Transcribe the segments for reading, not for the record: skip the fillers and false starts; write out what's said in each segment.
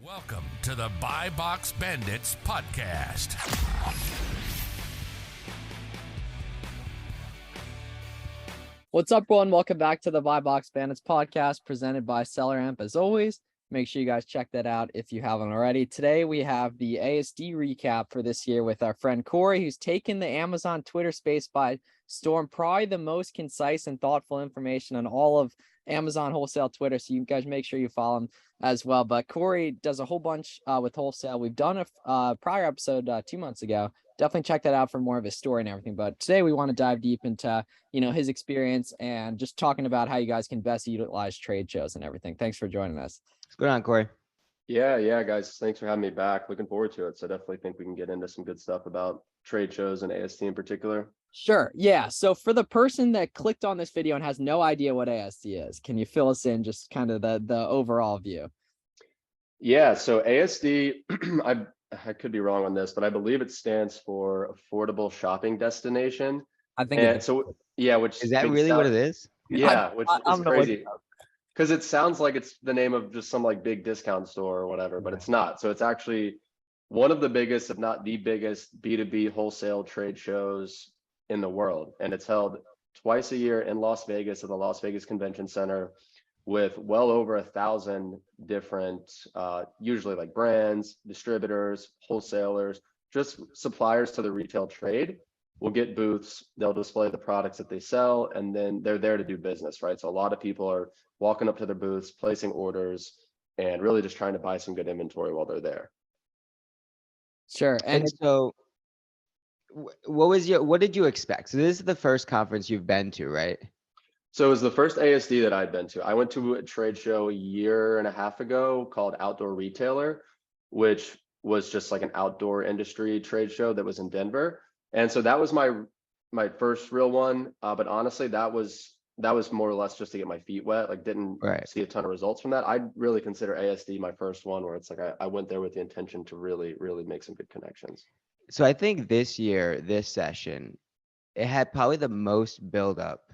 Welcome to the Buy Box Bandits podcast. What's up, everyone? Welcome back to the Buy Box Bandits podcast presented by Seller Amp. As always, make sure you guys check that out if you haven't already. Today, we have the ASD recap for this year with our friend Corey, who's taken the Amazon Twitter space by storm. Probably the most concise and thoughtful information on all of Amazon wholesale Twitter. So you guys make sure you follow him as well. But Corey does a whole bunch with wholesale. We've done a prior episode 2 months ago. Definitely check that out for more of his story and everything. But today we want to dive deep into, his experience and just talking about how you guys can best utilize trade shows and everything. Thanks for joining us. What's going on, Corey? Yeah, guys. Thanks for having me back. Looking forward to it. So definitely think we can get into some good stuff about trade shows and ASD in particular. Sure. Yeah. So for the person that clicked on this video and has no idea what ASD is, can you fill us in just kind of the overall view? Yeah. So ASD, I could be wrong on this, but I believe it stands for Affordable Shopping Destination. I think which is that really what it is? Yeah, which is crazy. Because it sounds like it's the name of just some like big discount store or whatever, but it's not. So it's actually one of the biggest, if not the biggest, B2B wholesale trade shows in the world. And it's held twice a year in Las Vegas at the Las Vegas Convention Center with well over 1,000 different, usually like brands, distributors, wholesalers, just suppliers to the retail trade will get booths. They'll display the products that they sell, and then they're there to do business, right? So a lot of people are walking up to their booths, placing orders, and really just trying to buy some good inventory while they're there. Sure. And so what did you expect? So this is the first conference you've been to, right? So it was the first ASD that I'd been to. I went to a trade show a year and a half ago called Outdoor Retailer, which was just like an outdoor industry trade show that was in Denver. And so that was my first real one. But honestly, that was more or less just to get my feet wet. Like didn't see a ton of results from that. I'd really consider ASD my first one, where it's like I went there with the intention to really, really make some good connections. So I think this year, this session, it had probably the most buildup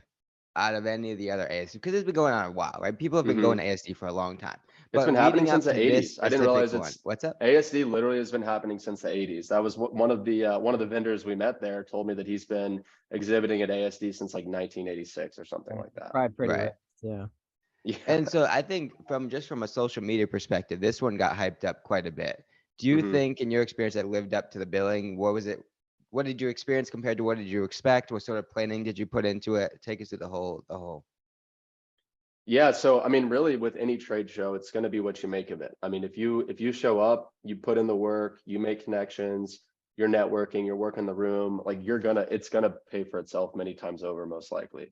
out of any of the other ASD, because it's been going on a while, right? People have been going to ASD for a long time. It's been happening since the 80s. I didn't realize What's up? ASD literally has been happening since the 80s. That was one of the vendors we met there told me that he's been exhibiting at ASD since like 1986 or something like that. Right. Yeah. And so I think from a social media perspective, this one got hyped up quite a bit. Do you think in your experience that lived up to the billing? What was it? What did you experience compared to what did you expect? What sort of planning did you put into it? Take us through the whole. Yeah, so I mean, really with any trade show, it's going to be what you make of it. I mean, if you show up, you put in the work, you make connections, you're networking, you're working the room, like it's gonna pay for itself many times over, most likely.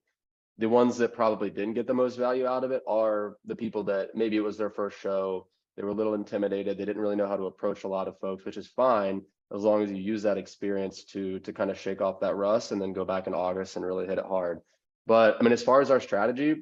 The ones that probably didn't get the most value out of it are the people that maybe it was their first show, they were a little intimidated, they didn't really know how to approach a lot of folks, which is fine as long as you use that experience to kind of shake off that rust and then go back in August and really hit it hard. But I mean, as far as our strategy,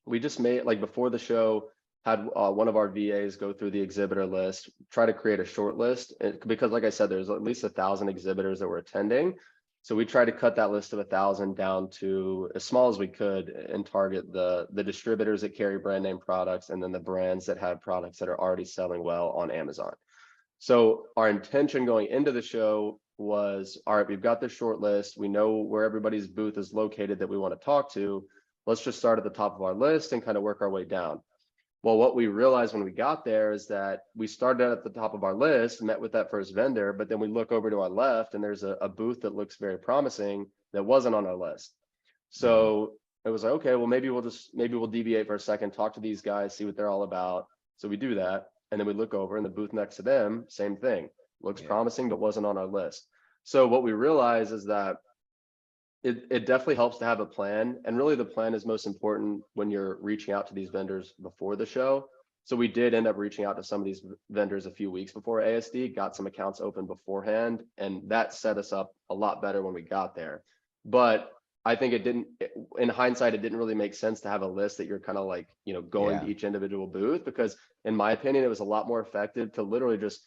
we just made, like before the show, had one of our VAs go through the exhibitor list, try to create a short list, because like I said, there's at least 1,000 exhibitors that were attending. So we tried to cut that list of 1,000 down to as small as we could and target the distributors that carry brand name products and then the brands that have products that are already selling well on Amazon. So our intention going into the show was, all right, we've got this short list. We know where everybody's booth is located that we want to talk to. Let's just start at the top of our list and kind of work our way down. Well, what we realized when we got there is that we started at the top of our list, met with that first vendor, but then we look over to our left and there's a booth that looks very promising that wasn't on our list. So it was like, okay, well, maybe we'll deviate for a second, talk to these guys, see what they're all about. So we do that. And then we look over and the booth next to them, same thing, looks promising, but wasn't on our list. So what we realize is that it definitely helps to have a plan. And really the plan is most important when you're reaching out to these vendors before the show. So we did end up reaching out to some of these vendors a few weeks before ASD, got some accounts open beforehand, and that set us up a lot better when we got there. But I think in hindsight, it didn't really make sense to have a list that you're kind of like, going to each individual booth, because in my opinion, it was a lot more effective to literally just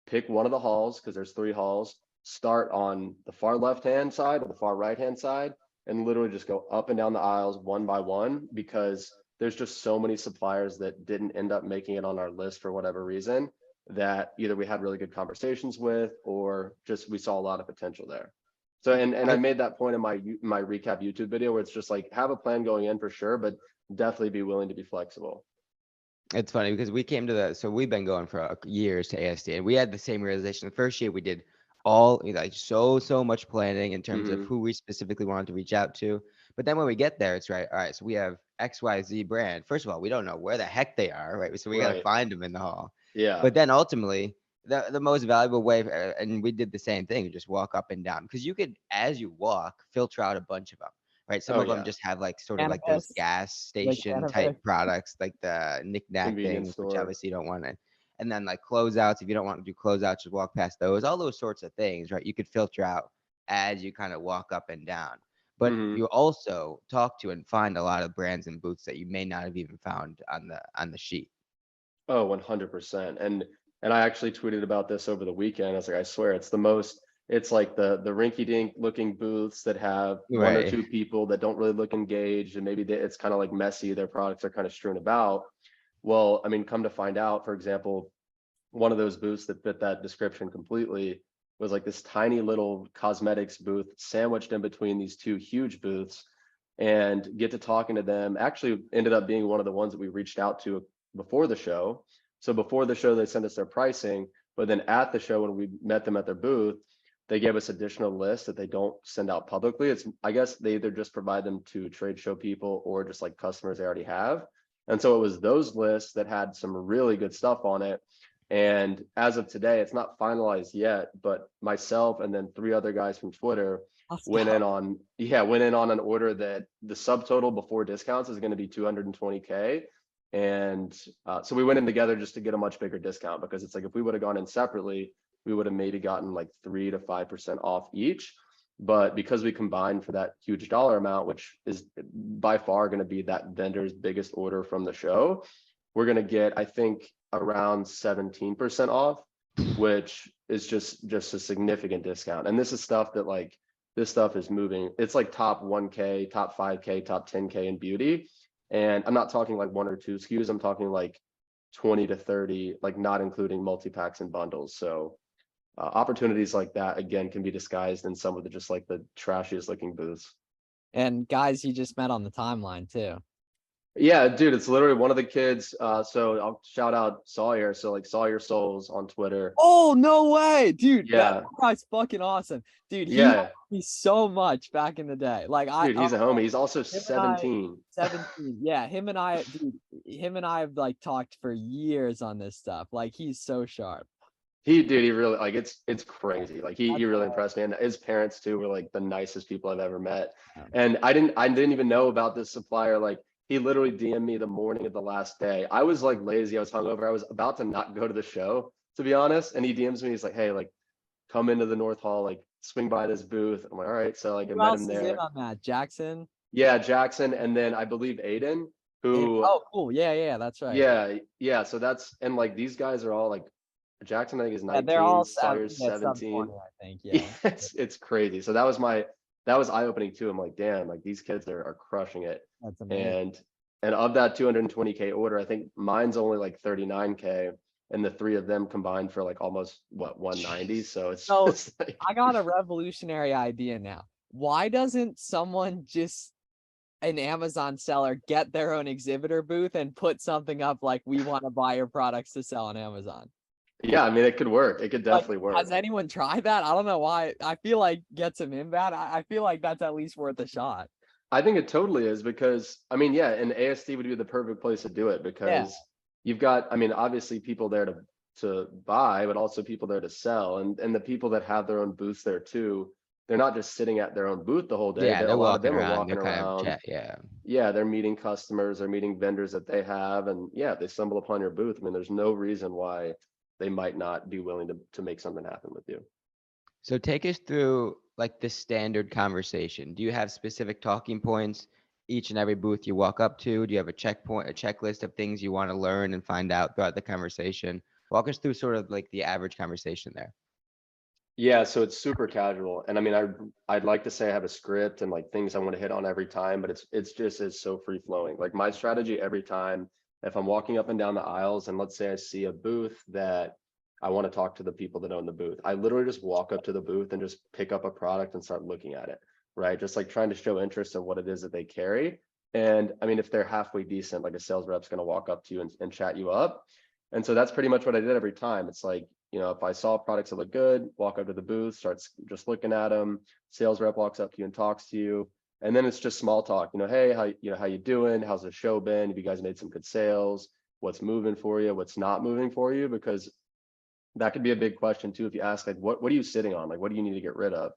pick one of the halls, because there's 3 halls, start on the far left-hand side or the far right-hand side, and literally just go up and down the aisles one by one, because there's just so many suppliers that didn't end up making it on our list for whatever reason. that either we had really good conversations with, or just we saw a lot of potential there. So, and I made that point in my recap YouTube video, where it's just like, have a plan going in for sure, but definitely be willing to be flexible. It's funny because we came to so we've been going for years to ASD, and we had the same realization. The first year we did all like so much planning in terms of who we specifically wanted to reach out to. But then when we get there, it's right. All right, so we have XYZ brand. First of all, we don't know where the heck they are, right? So we got to find them in the hall. Yeah. But then ultimately, the most valuable way, and we did the same thing, just walk up and down, because you could, as you walk, filter out a bunch of them. Right. Some of them just have like sort of like those Cannabis, gas station type products, like the knick-knack Convenience things, which store. obviously you don't want it. And then like closeouts, if you don't want to do closeouts, just walk past those, all those sorts of things, right? You could filter out as you kind of walk up and down. But you also talk to and find a lot of brands and booths that you may not have even found on the sheet. Oh, 100%. And I actually tweeted about this over the weekend. I was like, I swear it's like the rinky-dink looking booths that have one or two people that don't really look engaged, and maybe it's kind of like messy. Their products are kind of strewn about. Well, I mean, come to find out, for example, one of those booths that fit that description completely was like this tiny little cosmetics booth sandwiched in between these two huge booths. And get to talking to them, actually ended up being one of the ones that we reached out to before the show. So before the show, they sent us their pricing, but then at the show, when we met them at their booth, they gave us additional lists that they don't send out publicly. I guess they either just provide them to trade show people or just like customers they already have. And so it was those lists that had some really good stuff on it. And as of today, it's not finalized yet, but myself and then 3 other guys from Twitter went in on an order that the subtotal before discounts is going to be 220K. And so we went in together just to get a much bigger discount, because it's like, if we would have gone in separately, we would have maybe gotten like 3 to 5% off each. But because we combined for that huge dollar amount, which is by far going to be that vendor's biggest order from the show, we're going to get, I think, around 17% off, which is just a significant discount. And this is stuff that like, this stuff is moving. It's like top 1K, top 5K, top 10K in beauty. And I'm not talking like 1 or 2 SKUs. I'm talking like 20 to 30, like not including multi-packs and bundles. So opportunities like that, again, can be disguised in some of the just like the trashiest looking booths. And guys you just met on the timeline too. Yeah, dude, it's literally one of the kids. So I'll shout out Sawyer. So like Sawyer Souls on Twitter. Oh, no way, dude. Yeah, that guy's fucking awesome, dude. He yeah, helped me so much back in the day. Like dude, he's a homie. He's also 17. 17. Yeah, him and I have like talked for years on this stuff. Like, he's so sharp. He really, like, it's crazy. Like he really impressed me, and his parents too were like the nicest people I've ever met. And I didn't even know about this supplier. Like, he literally DM'd me the morning of the last day. I was like lazy. I was hungover. I was about to not go to the show, to be honest. And he DMs me. He's like, hey, like, come into the North Hall, like swing by this booth. I'm like, all right. So like I met him there. On that? Jackson? Yeah, Jackson. And then I believe Aiden, who, oh, cool. Yeah, that's right. Yeah. So that's, and like these guys are all like, Jackson, I think, is 19. They're all Sawyer's 17. 20, I think. Yeah. It's crazy. So that was eye-opening too. I'm like, damn, like these kids are crushing it. That's amazing. And of that 220K order, I think mine's only like 39K, and the 3 of them combined for like almost 190. So it's like, I got a revolutionary idea now. Why doesn't someone just, an Amazon seller, get their own exhibitor booth and put something up like, we want to buy your products to sell on Amazon? Yeah, I mean, it could work. It could definitely work. Has anyone tried that? I don't know why. I feel like gets them in bad. I feel like that's at least worth a shot. I think it totally is, because I mean, yeah, and ASD would be the perfect place to do it, because you've got, I mean, obviously people there to buy, but also people there to sell, and the people that have their own booths there too. They're not just sitting at their own booth the whole day. Yeah, a lot of them around, are walking around. Kind of chat, yeah, they're meeting customers, they're meeting vendors that they have, and yeah, they stumble upon your booth. I mean, there's no reason why they might not be willing to make something happen with you. So take us through like the standard conversation. Do you have specific talking points each and every booth you walk up to? Do you have a checklist of things you want to learn and find out throughout the conversation? Walk us through sort of like the average conversation there. Yeah, so it's super casual. And I mean, I'd like to say I have a script and like things I want to hit on every time, but it's so free flowing. Like my strategy every time, if I'm walking up and down the aisles and let's say I see a booth that I want to talk to the people that own the booth. I literally just walk up to the booth and just pick up a product and start looking at it, right? Just like trying to show interest in what it is that they carry. And I mean, if they're halfway decent, like a sales rep's going to walk up to you and chat you up. And so that's pretty much what I did every time. It's like, you know, if I saw products that look good, walk up to the booth, starts just looking at them. Sales rep walks up to you and talks to you. And then it's just small talk, you know, hey, how you doing? How's the show been? Have you guys made some good sales? What's moving for you? What's not moving for you? Because that could be a big question too. If you ask, like, what are you sitting on? Like, what do you need to get rid of?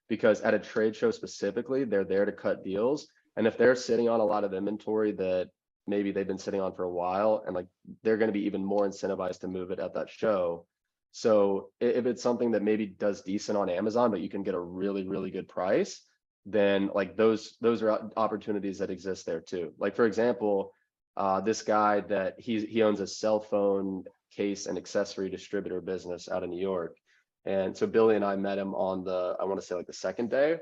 Because at a trade show specifically, they're there to cut deals. And if they're sitting on a lot of inventory that maybe they've been sitting on for a while, and like they're going to be even more incentivized to move it at that show. So if it's something that maybe does decent on Amazon, but you can get a really, really good price, then like those are opportunities that exist there too. Like, for example, this guy that he owns a cell phone case and accessory distributor business out of New York. And so Billy and I met him on I want to say like the second day,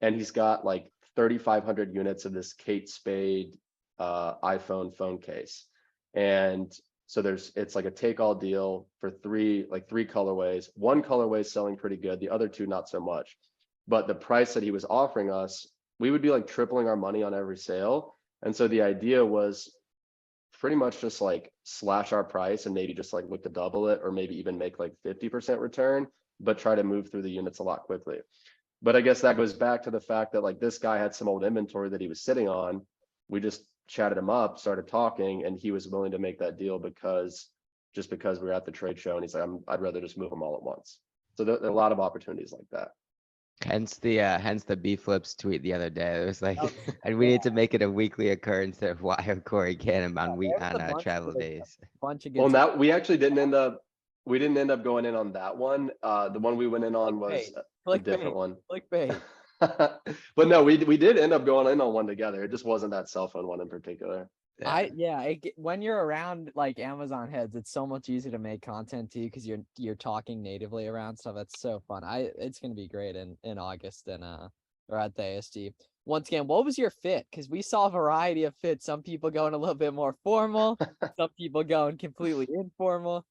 and he's got like 3,500 units of this Kate Spade iPhone phone case. And so it's like a take all deal for three colorways. One colorway is selling pretty good, the other two not so much. But the price that he was offering us, we would be like tripling our money on every sale. And so the idea was pretty much just like slash our price and maybe just like look to double it, or maybe even make like 50% return, but try to move through the units a lot quickly. But I guess that goes back to the fact that like this guy had some old inventory that he was sitting on. We just chatted him up, started talking, and he was willing to make that deal because we were at the trade show, and he's like, I'd rather just move them all at once. So there are a lot of opportunities like that. Hence the B Flips tweet the other day. It was like, and we need to make it a weekly occurrence of why Corey Ganim on travel days. Well, now we actually didn't end up going in on that one. The one we went in on was a different one. Clickbait. But no, we did end up going in on one together. It just wasn't that cell phone one in particular. When you're around like Amazon heads, it's so much easier to make content too, because you're talking natively around stuff. It's so fun. It's gonna be great in August and or at the ASD. Once again, what was your fit? Because we saw a variety of fits. Some people going a little bit more formal, some people going completely informal.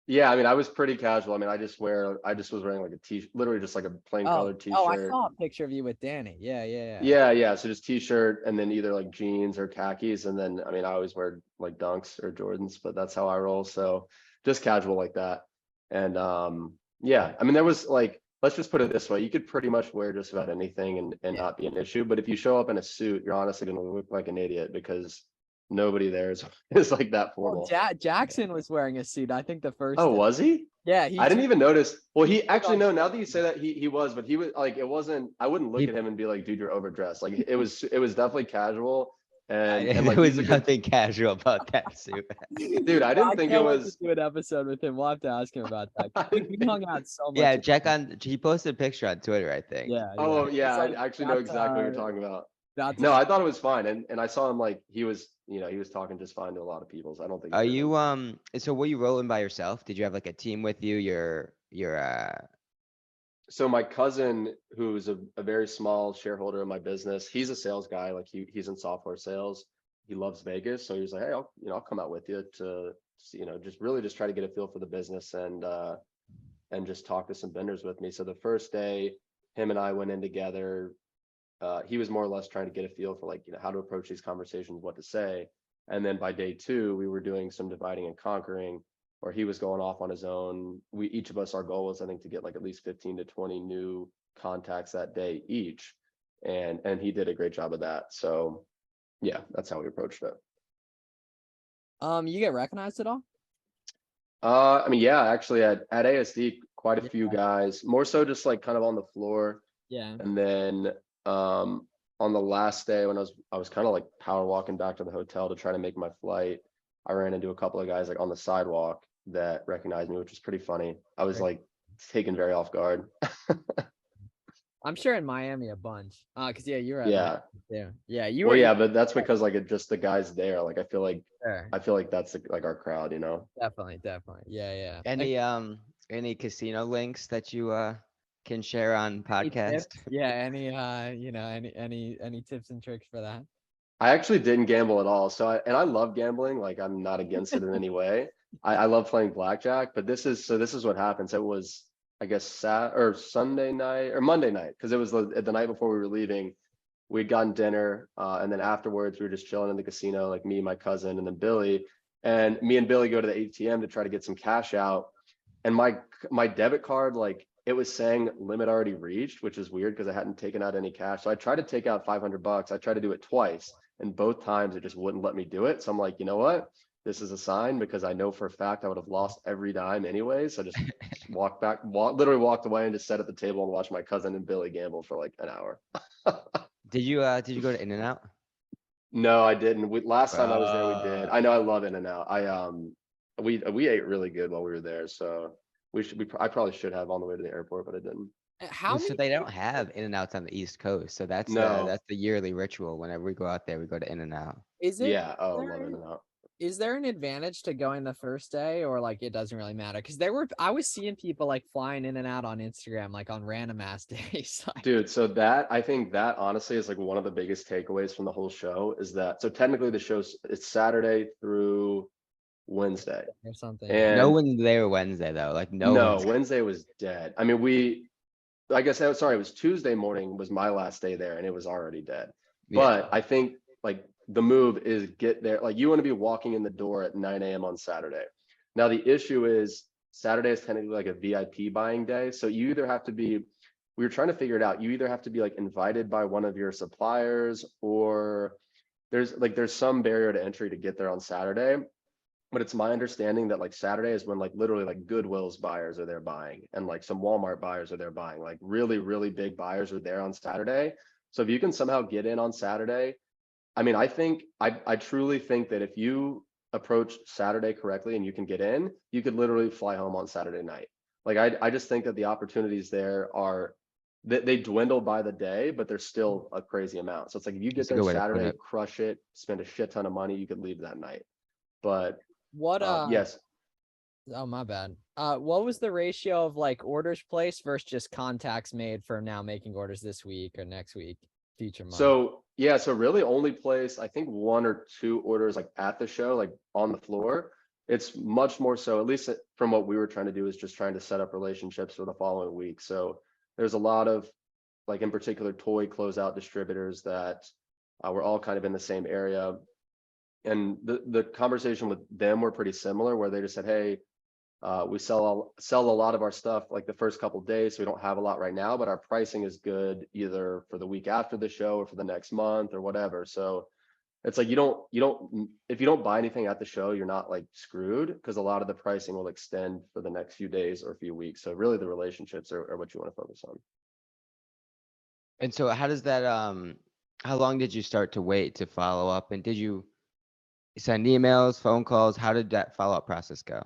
Yeah, I mean, I was pretty casual. I mean, I just was wearing like a t-shirt, literally just like a plain colored t-shirt. Oh, I saw a picture of you with Danny. Yeah. Yeah. So just t-shirt and then either like jeans or khakis. And then, I mean, I always wear like Dunks or Jordans, but that's how I roll. So just casual like that. And yeah, I mean, there was like, let's just put it this way. You could pretty much wear just about anything and not be an issue. But if you show up in a suit, you're honestly going to look like an idiot because nobody there is like that formal. Jackson was wearing a suit, I think the first day. Was he? Yeah, I didn't even notice. Well, he actually, no, now that you say that, he was, but he was like, it wasn't, I wouldn't look at him and be like, dude, you're overdressed. Like it was definitely casual. And like, there was nothing casual about that suit. Dude, I didn't think it was. Do an episode with him. We'll have to ask him about that. We hung out so much. Yeah, he posted a picture on Twitter, I think. Yeah. Oh yeah, like, I actually know exactly what you're talking about. No, I thought it was fine, and I saw him like he was talking just fine to a lot of people. So I don't think. Are you So were you rolling by yourself? Did you have like a team with you? So my cousin, who's a very small shareholder in my business, he's a sales guy. Like he's in software sales. He loves Vegas, so he was like, hey, I'll come out with you to just try to get a feel for the business and just talk to some vendors with me. So the first day, him and I went in together. He was more or less trying to get a feel for how to approach these conversations, what to say. And then by day 2, we were doing some dividing and conquering, where he was going off on his own. Each of us, our goal was, I think, to get like at least 15 to 20 new contacts that day each. And he did a great job of that. So yeah, that's how we approached it. You get recognized at all? I mean, yeah, actually at ASD, quite a few guys, more so just like kind of on the floor. Yeah. And then on the last day when I was kind of like power walking back to the hotel to try to make my flight, I ran into a couple of guys like on the sidewalk that recognized me, which was pretty funny. I was like taken very off guard. I'm sure in Miami a bunch. Cause you were at you were. Well, yeah, but that's because like just the guys there. Like I feel like that's like our crowd, you know. Definitely. Yeah. Any casino links that you can share on podcast? Any any tips and tricks for that? I actually didn't gamble at all. So I love gambling. Like I'm not against it in any way. I love playing blackjack, but this is what happens. It was, I guess, Sunday night or Monday night, because it was the night before we were leaving. We'd gotten dinner, and then afterwards we were just chilling in the casino, like me, my cousin, and then Billy. And me and Billy go to the ATM to try to get some cash out. And my debit card, like it was saying limit already reached, which is weird because I hadn't taken out any cash. So I tried to take out $500. I tried to do it twice, and both times it just wouldn't let me do it. So I'm like, you know what? This is a sign, because I know for a fact I would have lost every dime anyway. So I just literally walked away and just sat at the table and watched my cousin and Billy gamble for like an hour. Did you go to In-N-Out? No, I didn't. Last time I was there, we did. I know I love In-N-Out. We ate really good while we were there, so I probably should have on the way to the airport, but I didn't. How So many they don't have In-N-Outs on the East Coast. So No. that's the yearly ritual. Whenever we go out there, we go to In-N-Out. is it? Yeah. Oh, there love an- In-N-Out. Is there an advantage to going the first day, or like it doesn't really matter? Because I was seeing people like flying in and out on Instagram, like on random ass days. Like, Dude, so I think that honestly is like one of the biggest takeaways from the whole show is that, so technically it's Saturday through Wednesday. or something. And No one's there Wednesday though. Like no no, one's. Wednesday was dead. I mean, I guess, sorry, it was Tuesday morning was my last day there, and it was already dead. But I think like the move is get there. Like you want to be walking in the door at 9 a.m. on Saturday. Now the issue is Saturday is technically like a VIP buying day. So you either have to be, we were trying to figure it out. You either have to be like invited by one of your suppliers, or there's some barrier to entry to get there on Saturday. But it's my understanding that like Saturday is when like literally like Goodwill's buyers are there buying, and like some Walmart buyers are there buying, like really, really big buyers are there on Saturday. So if you can somehow get in on Saturday, I mean, I truly think that if you approach Saturday correctly and you can get in, you could literally fly home on Saturday night. Like I just think that the opportunities there are that they dwindle by the day, but there's still a crazy amount. So it's like if you get That's a there good way to put Saturday, it. crush it, spend a shit ton of money, you could leave that night. But What yes, oh my bad. What was the ratio of like orders placed versus just contacts made for now making orders this week or next week, future month? so yeah, so really only place I think 1 or 2 orders like at the show, like on the floor. It's much more so, at least from what we were trying to do, is just trying to set up relationships for the following week. So there's a lot of like in particular toy closeout distributors that were all kind of in the same area. And the conversation with them were pretty similar, where they just said, hey, we sell a lot of our stuff like the first couple of days, so we don't have a lot right now, but our pricing is good either for the week after the show or for the next month or whatever. So it's like you don't if you don't buy anything at the show, you're not like screwed, because a lot of the pricing will extend for the next few days or a few weeks. So really the relationships are what you want to focus on. And so how does that how long did you start to wait to follow up? And did you send emails, phone calls? How did that follow-up process go?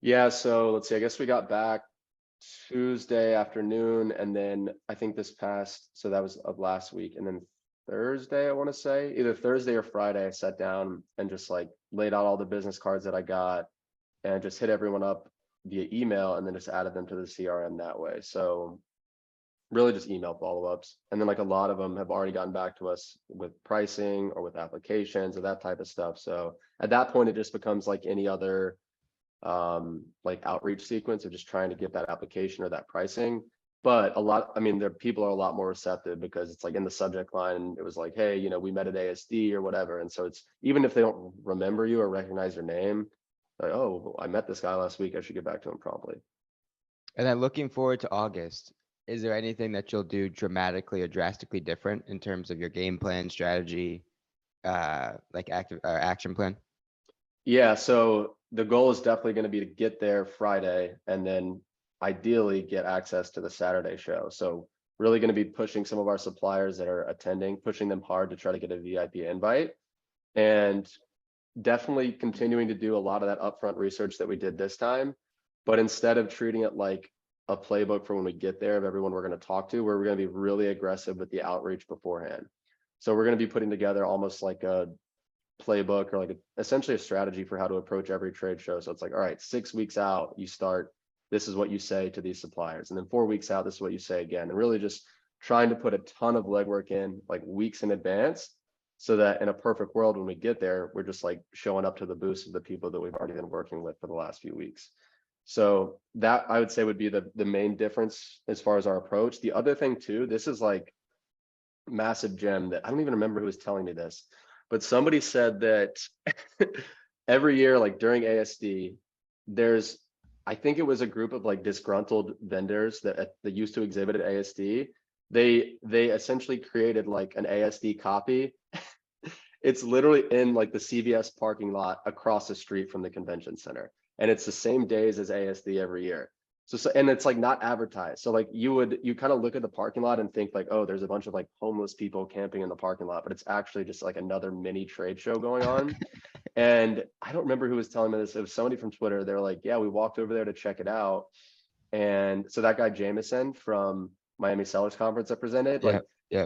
Yeah, so let's see, I guess we got back Tuesday afternoon, and then I think so that was of last week, and then Thursday, I want to say either Thursday or Friday, I sat down and just like laid out all the business cards that I got and just hit everyone up via email, and then just added them to the CRM that way. So really just email follow-ups, and then like a lot of them have already gotten back to us with pricing or with applications or that type of stuff. So at that point it just becomes like any other like outreach sequence of just trying to get that application or that pricing. But I mean, people are a lot more receptive, because it's like in the subject line it was like, hey, we met at ASD or whatever. And so it's, even if they don't remember you or recognize your name, like, oh, I met this guy last week, I should get back to him promptly. And then looking forward to August, is there anything that you'll do dramatically or drastically different in terms of your game plan, strategy, like action plan? Yeah, so the goal is definitely going to be to get there Friday and then ideally get access to the Saturday show. So really going to be pushing some of our suppliers that are attending, pushing them hard to try to get a VIP invite, and definitely continuing to do a lot of that upfront research that we did this time. But instead of treating it like a playbook for when we get there of everyone we're going to talk to, we're going to be really aggressive with the outreach beforehand. So we're going to be putting together almost like a playbook, or like essentially a strategy for how to approach every trade show. So it's like, all right, 6 weeks out, you start, this is what you say to these suppliers. And then 4 weeks out, this is what you say again. And really just trying to put a ton of legwork in like weeks in advance, so that in a perfect world, when we get there, we're just like showing up to the booths of the people that we've already been working with for the last few weeks. So that I would say would be the main difference as far as our approach. The other thing too, this is like massive gem that I don't even remember who was telling me this, but somebody said that every year, like during ASD, there's, I think it was a group of like disgruntled vendors that used to exhibit at ASD. They essentially created like an ASD copy. It's literally in like the CVS parking lot across the street from the convention center, and it's the same days as ASD every year. So and it's like not advertised. So like you kind of look at the parking lot and think like, oh, there's a bunch of like homeless people camping in the parking lot, but it's actually just like another mini trade show going on. And I don't remember who was telling me this. It was somebody from Twitter. They were like, yeah, we walked over there to check it out. And so that guy Jameson from Miami Sellers Conference that presented, like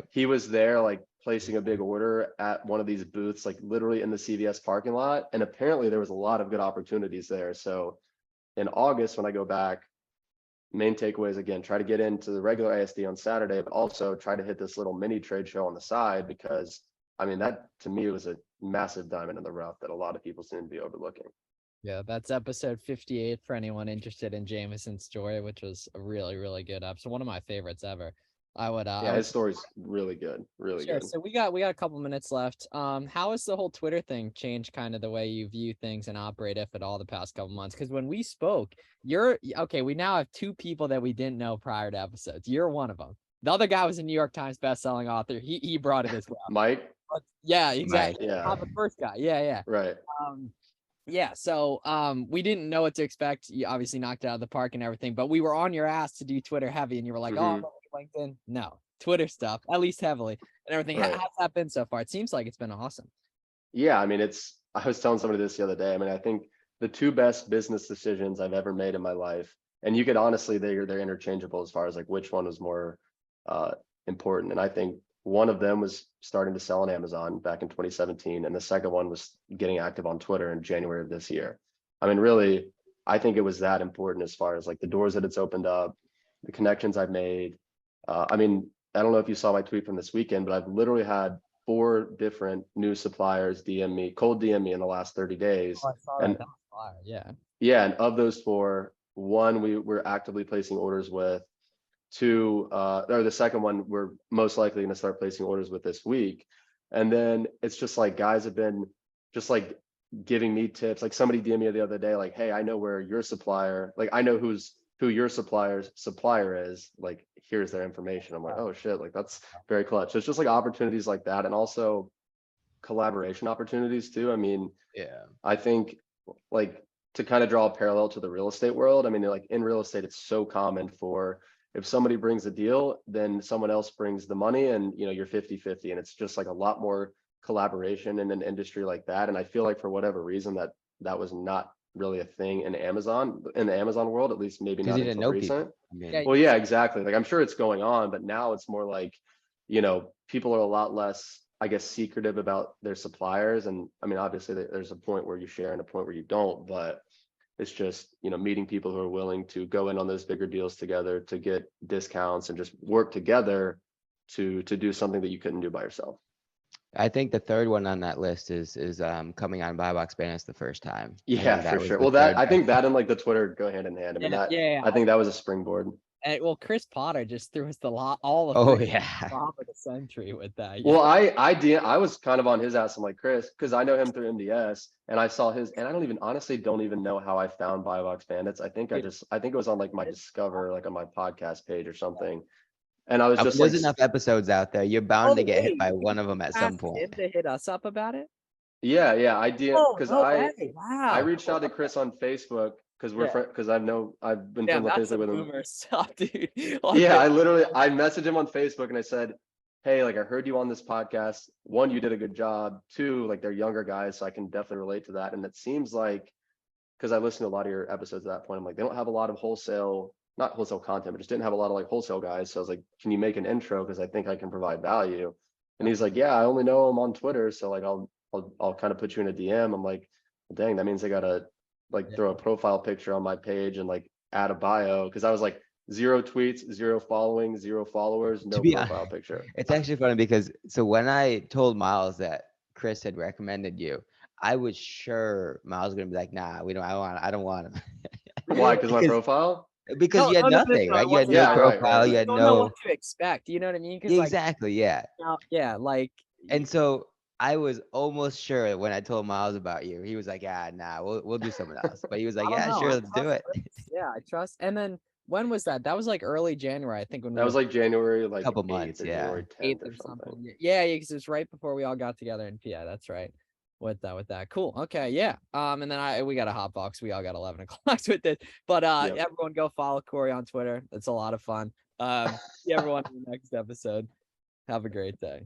he was there like placing a big order at one of these booths, like literally in the CVS parking lot. And apparently there was a lot of good opportunities there. So in August, when I go back, main takeaways again, try to get into the regular ASD on Saturday, but also try to hit this little mini trade show on the side, because I mean, that to me was a massive diamond in the rough that a lot of people seem to be overlooking. Yeah, that's episode 58 for anyone interested in Jameson's story, which was a really, really good episode. One of my favorites ever. His story's really good, really sure. good. So we got a couple minutes left. How has the whole Twitter thing changed kind of the way you view things and operate, if at all, the past couple months? Because when we spoke, we now have two people that we didn't know prior to episodes. You're one of them. The other guy was a New York Times bestselling author. He brought it as well. Mike? Yeah, exactly. Mike, yeah. The first guy. Yeah. Right. Yeah, so we didn't know what to expect. You obviously knocked it out of the park and everything, but we were on your ass to do Twitter heavy, and you were like, oh, LinkedIn, no, Twitter stuff, at least heavily, and everything. Right. How's that been so far? It seems like it's been awesome. Yeah, I mean, I was telling somebody this the other day. I mean, I think the two best business decisions I've ever made in my life, and you could honestly, they're interchangeable as far as like which one was more important. And I think one of them was starting to sell on Amazon back in 2017. And the second one was getting active on Twitter in January of this year. I mean, really, I think it was that important as far as like the doors that it's opened up, the connections I've made. I mean, I don't know if you saw my tweet from this weekend, but I've literally had 4 different new suppliers cold DM me in the last 30 days. Oh, I saw and that. Fire. Yeah. Yeah. And of those 4, one we were actively placing orders with. 2, or the second one we're most likely going to start placing orders with this week. And then it's just like guys have been just like giving me tips. Like somebody DM'd me the other day, like, hey, I know where your supplier, like I know who your supplier's supplier is, like here's their information. I'm like, oh shit, like that's very clutch. So it's just like opportunities like that, and also collaboration opportunities too. I mean, Yeah. I think like to kind of draw a parallel to the real estate world, I mean, like in real estate, it's so common for if somebody brings a deal, then someone else brings the money, and you're 50-50, and it's just like a lot more collaboration in an industry like that. And I feel like for whatever reason that was not really a thing in the Amazon world, at least maybe not until recent. Well, yeah, exactly. Like I'm sure it's going on, but now it's more like, people are a lot less, I guess, secretive about their suppliers. And I mean, obviously there's a point where you share and a point where you don't, but it's just, meeting people who are willing to go in on those bigger deals together to get discounts and just work together to do something that you couldn't do by yourself. I think the third one on that list is coming on Buy Box Bandits the first time. Yeah, for sure. Well, I think that and like the Twitter go hand in hand. I mean, I think that was a springboard. And Chris Potter just threw us all of Oh the yeah, top of the century with that. Well, I was kind of on his ass. I'm like, Chris, because I know him through MDS, and I saw his, and I don't even know how I found Buy Box Bandits. I think it was on like my Discover, like on my podcast page or something. And I was just there's like, enough episodes out there. You're bound to get hit by one of them at some point. Him to hit us up about it. Yeah, I did, because wow. I reached out to Chris on Facebook because because I've been friends on Facebook with him. Boomer stuff, dude. Yeah, I messaged him on Facebook and I said, hey, like I heard you on this podcast. 1, you did a good job. 2, like they're younger guys, so I can definitely relate to that. And it seems like, because I listened to a lot of your episodes at that point, I'm like, they don't have a lot of not wholesale content, but just didn't have a lot of like wholesale guys. So I was like, can you make an intro? Because I think I can provide value. And he's like, yeah, I only know him on Twitter. So like, I'll kind of put you in a DM. I'm like, well, dang, that means I gotta like throw a profile picture on my page and like add a bio. Cause I was like, 0 tweets, 0 following, 0 followers, no be profile picture. It's actually funny because when I told Miles that Chris had recommended you, I was sure Miles was gonna be like, nah, I don't want him. Why? Because my Because profile? because you had nothing, right? You had Yeah, no right, profile, right, you right. had Don't know what no to expect. You know what I mean? Because like, exactly, yeah. yeah, like. And so I was almost sure when I told Miles about you, he was like, yeah, nah, we'll do something else. But he was like, I don't yeah, know. sure, I let's do trust it. Chris. Yeah, I trust. And then when was that? That was like early January, I think, when we That was were like January like Couple 8th months, or yeah. January 8th 10th or or something. something. Yeah, because it was right before we all got together in PI. That's right. With that. Cool. Okay, yeah. And then we got a hot box. We all got 11 o'clocks with it. But Yep. everyone go follow Corey on Twitter. It's a lot of fun. See everyone in the next episode. Have a great day.